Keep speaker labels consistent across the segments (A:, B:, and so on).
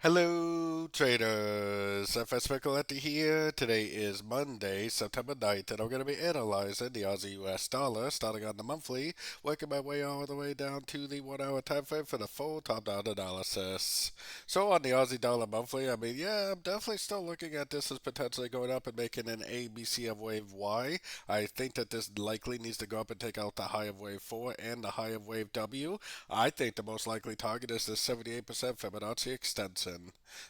A: Hello, traders. FX Pip Collector here. Today is Monday, September 9th, and I'm going to be analyzing the Aussie US dollar, starting on the monthly, working my way all the way down to the 1 hour time frame for the full top-down analysis. So, on the Aussie dollar monthly, I'm definitely still looking at this as potentially going up and making an ABC of wave Y. I think that this likely needs to go up and take out the high of wave 4 and the high of wave W. I think the most likely target is the 78% Fibonacci extension.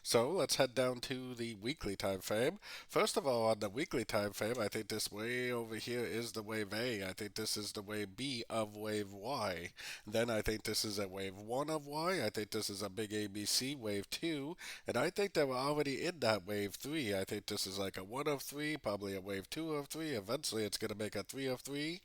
A: So let's head down to the weekly time frame. First of all, on the weekly time frame, I think this way over here is the wave A. I think this is the wave B of wave Y. Then I think this is a wave 1 of Y. I think this is a big ABC wave 2. And I think that we're already in that wave 3. I think this is like a 1 of 3, probably a wave 2 of 3. Eventually it's going to make a 3 of 3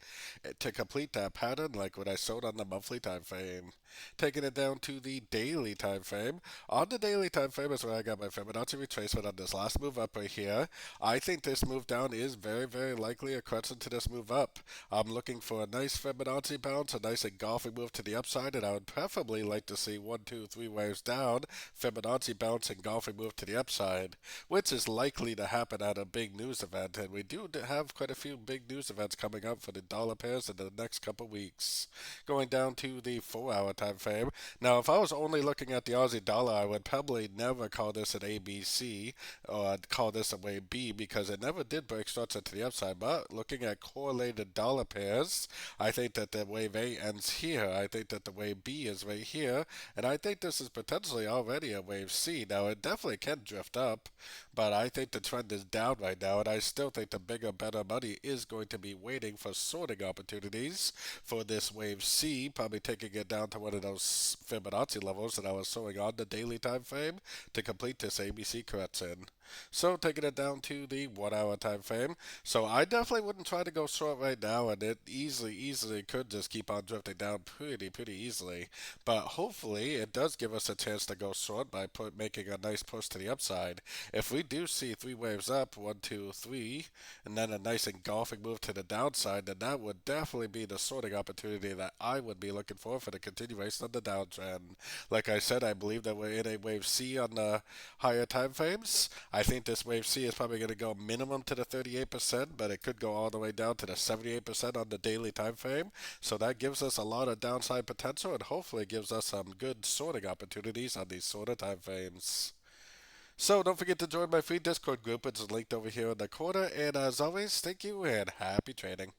A: to complete that pattern like what I showed on the monthly time frame. Taking it down to the daily time frame. On the daily time frame is where I got my Fibonacci retracement on this last move up right here. I think this move down is very, very likely a correction to this move up. I'm looking for a nice Fibonacci bounce, a nice engulfing move to the upside, and I would preferably like to see 1, 2, 3 waves down, Fibonacci bounce, engulfing move to the upside, which is likely to happen at a big news event, and we do have quite a few big news events coming up for the dollar pairs in the next couple weeks. Going down to the 4 hour time frame. Now, if I was only looking at the Aussie dollar, I would probably never call this an ABC or I'd call this a wave B because it never did break structure to the upside. But looking at correlated dollar pairs, I think that the wave A ends here. I think that the wave B is right here. And I think this is potentially already a wave C. Now, it definitely can drift up, but I think the trend is down right now. And I still think the bigger, better money is going to be waiting for sorting opportunities for this wave C, probably taking it down to one of those Fibonacci levels that I was showing on the daily time frame to complete this ABC correction. So taking it down to the 1 hour time frame. So I definitely wouldn't try to go short right now, and it easily could just keep on drifting down pretty easily. But hopefully it does give us a chance to go short by making a nice push to the upside. If we do see 3 waves up, 1, 2, 3, and then a nice engulfing move to the downside, then that would definitely be the sorting opportunity that I would be looking for the continuation of the downtrend. Like I said, I believe that we're in a wave C on the higher time frames. I think this wave C is probably going to go minimum to the 38%, but it could go all the way down to the 78% on the daily time frame. So that gives us a lot of downside potential and hopefully gives us some good sorting opportunities on these sort of time frames. So don't forget to join my free Discord group. It's linked over here in the corner. And as always, thank you and happy trading.